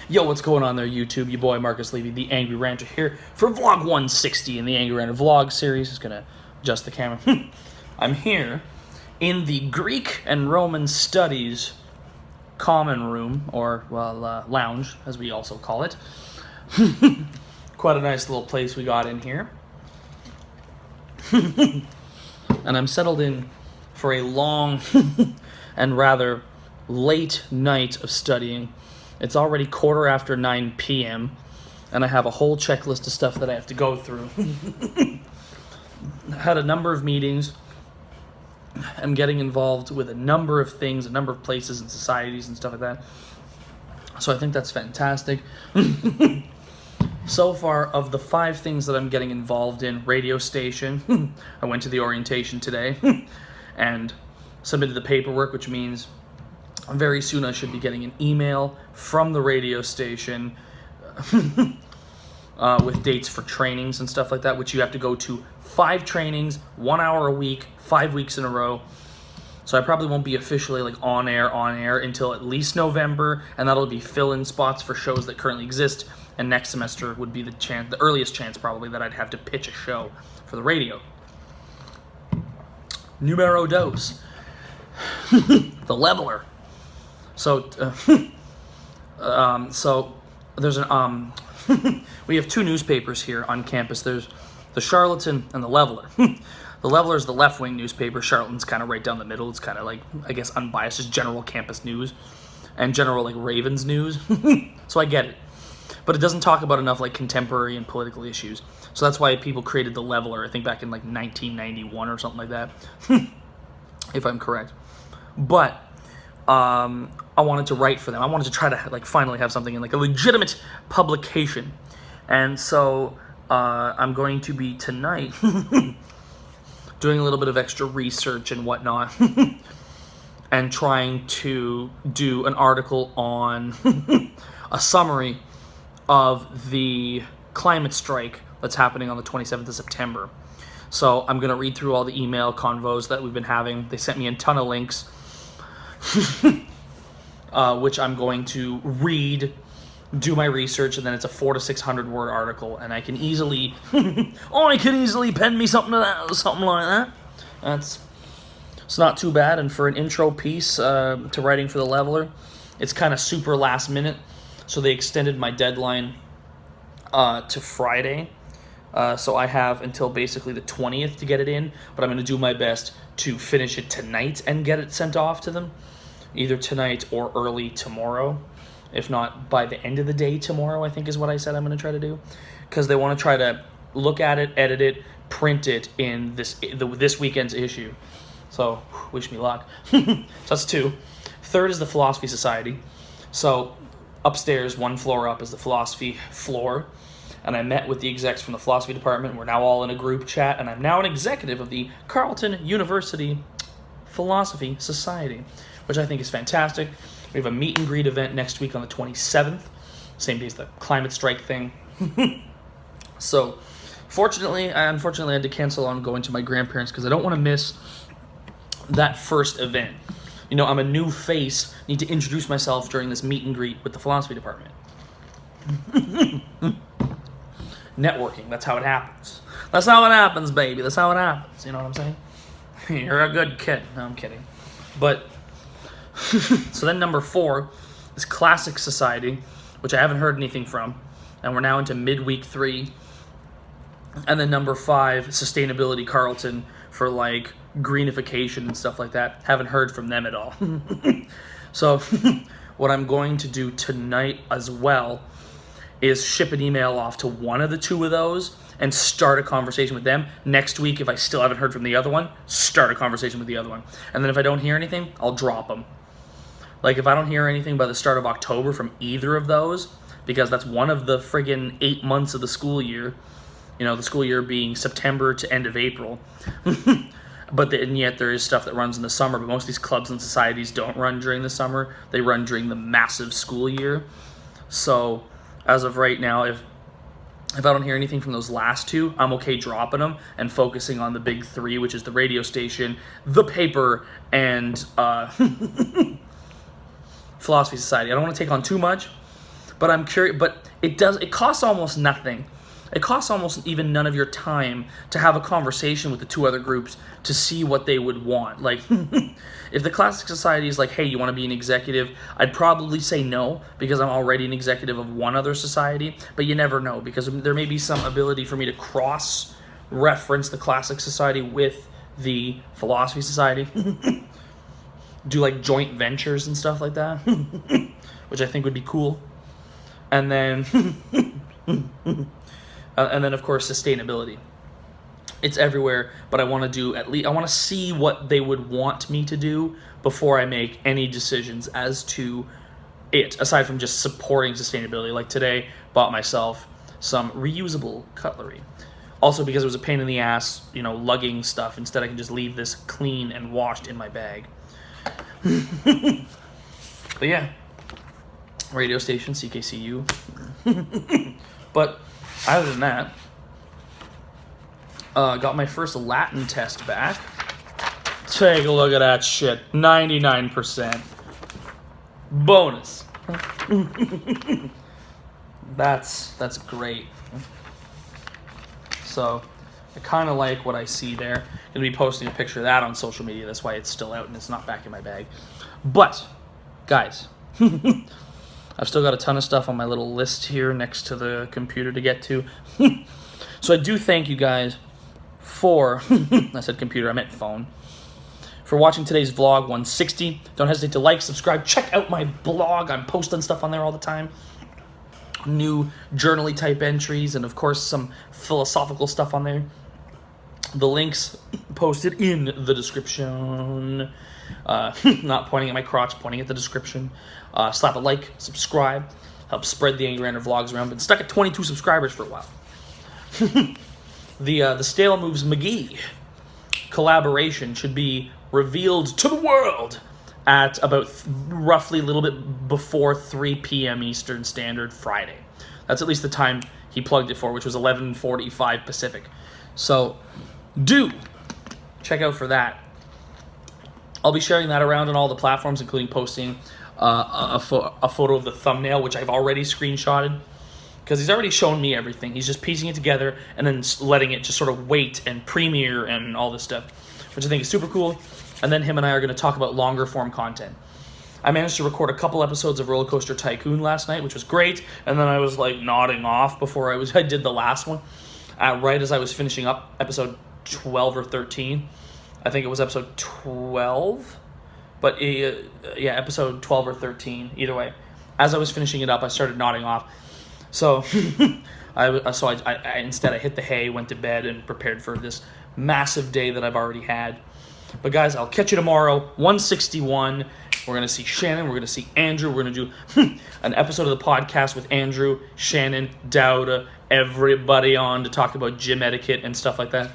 Yo, what's going on there, YouTube? Your boy Marcus Levy, the Angry Ranter, here for Vlog 160 in the Angry Ranter Vlog Series. Just gonna adjust the camera. I'm here in the Greek and Roman Studies common room, or, well, lounge, as we also call it. Quite a nice little place we got in here. And I'm settled in for a long and rather late night of studying. It's already 9:15 p.m. and I have a whole checklist of stuff that I have to go through. I had a number of meetings. I'm getting involved with a number of things, a number of places and societies and stuff like that. So I think that's fantastic. So far, of the 5 things that I'm getting involved in, radio station, I went to the orientation today and submitted the paperwork, which means very soon I should be getting an email from the radio station with dates for trainings and stuff like that, which you have to go to 5 trainings, 1 hour a week, 5 weeks in a row. So I probably won't be officially like on air until at least November, and that'll be fill-in spots for shows that currently exist. And next semester would be the earliest chance probably that I'd have to pitch a show for the radio. Numero dos. The leveler. So, so there's an we have 2 newspapers here on campus. There's the Charlatan and the Leveler. The Leveler is the left-wing newspaper. Charlatan's kind of right down the middle. It's kind of like, I guess, unbiased, just general campus news and general like Ravens news. So I get it, but it doesn't talk about enough like contemporary and political issues. So that's why people created the Leveler. I think back in like 1991 or something like that, if I'm correct. But I wanted to write for them. I wanted to try to like finally have something in like a legitimate publication. And so I'm going to be tonight doing a little bit of extra research and whatnot and trying to do an article on a summary of the climate strike that's happening on the 27th of September. So I'm going to read through all the email convos that we've been having. They sent me a ton of links, which I'm going to read, do my research, and then it's a 400 to 600 word article, and I can easily, I can easily pen me something like that. It's not too bad, and for an intro piece to writing for the Leveler, it's kind of super last minute, so they extended my deadline to Friday. So I have until basically the 20th to get it in, but I'm going to do my best to finish it tonight and get it sent off to them, either tonight or early tomorrow. If not, by the end of the day tomorrow, I think is what I said I'm going to try to do, because they want to try to look at it, edit it, print it in this weekend's issue. So wish me luck. So that's 2. Third is the Philosophy Society. So upstairs, 1 floor up, is the philosophy floor. And I met with the execs from the philosophy department. We're now all in a group chat, and I'm now an executive of the Carleton University Philosophy Society, which I think is fantastic. We have a meet and greet event next week on the 27th, same day as the climate strike thing. So, unfortunately, I had to cancel on going to my grandparents because I don't want to miss that first event. You know, I'm a new face, need to introduce myself during this meet and greet with the philosophy department. Networking, that's how it happens. That's how it happens, baby. That's how it happens. You know what I'm saying? You're a good kid. No, I'm kidding. But, so then number 4 is Classic Society, which I haven't heard anything from. And we're now into midweek 3. And then number 5, Sustainability Carleton, for like greenification and stuff like that. Haven't heard from them at all. So what I'm going to do tonight as well is ship an email off to one of the 2 of those and start a conversation with them. Next week, if I still haven't heard from the other one, start a conversation with the other one. And then if I don't hear anything, I'll drop them. Like if I don't hear anything by the start of October from either of those, because that's one of the friggin' 8 months of the school year, you know, the school year being September to end of April. And yet there is stuff that runs in the summer, but most of these clubs and societies don't run during the summer. They run during the massive school year. So as of right now, if I don't hear anything from those last 2, I'm okay dropping them and focusing on the big 3, which is the radio station, the paper, and Philosophy Society. I don't want to take on too much, But I'm curious. But it costs almost nothing. It costs almost even none of your time to have a conversation with the two other groups to see what they would want. Like, if the Classic Society is like, hey, you want to be an executive? I'd probably say no, because I'm already an executive of one other society. But you never know, because there may be some ability for me to cross-reference the Classic Society with the Philosophy Society. Do, like, joint ventures and stuff like that, which I think would be cool. And then... and then, of course, sustainability. It's everywhere, but I want to do at least... I want to see what they would want me to do before I make any decisions as to it, aside from just supporting sustainability. Like today, bought myself some reusable cutlery. Also, because it was a pain in the ass, you know, lugging stuff. Instead, I can just leave this clean and washed in my bag. But yeah, radio station, CKCU. But... other than that, got my first Latin test back. Take a look at that shit. 99%. Bonus. That's great. So, I kind of like what I see there. I'm going to be posting a picture of that on social media. That's why it's still out and it's not back in my bag. But, guys... I've still got a ton of stuff on my little list here next to the computer to get to. So I do thank you guys for, I said computer, I meant phone, for watching today's vlog 160. Don't hesitate to like, subscribe, check out my blog. I'm posting stuff on there all the time. New journal-y type entries, and of course some philosophical stuff on there. The links posted in the description. Not pointing at my crotch, pointing at the description. Slap a like, subscribe, help spread the Angry Ranter vlogs around. Been stuck at 22 subscribers for a while. The Stale Moves McGee collaboration should be revealed to the world at about roughly a little bit before 3 p.m. Eastern Standard Friday. That's at least the time he plugged it for, which was 11:45 Pacific. So do check out for that. I'll be sharing that around on all the platforms, including posting a photo of the thumbnail, which I've already screenshotted, because he's already shown me everything. He's just piecing it together and then letting it just sort of wait and premiere and all this stuff, which I think is super cool. And then him and I are going to talk about longer form content. I managed to record a couple episodes of Roller Coaster Tycoon last night, which was great, and then I was like nodding off before I did the last one, right as I was finishing up episode 12 or 13. I think it was episode 12, but yeah, episode 12 or 13, either way. As I was finishing it up, I started nodding off. So, instead I hit the hay, went to bed, and prepared for this massive day that I've already had. But guys, I'll catch you tomorrow, 161. We're going to see Shannon, we're going to see Andrew, we're going to do an episode of the podcast with Andrew, Shannon, Dowda, everybody on to talk about gym etiquette and stuff like that.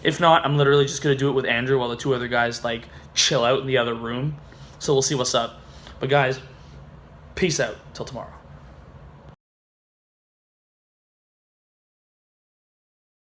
If not, I'm literally just going to do it with Andrew while the two other guys, like, chill out in the other room. So we'll see what's up. But guys, peace out. Till tomorrow.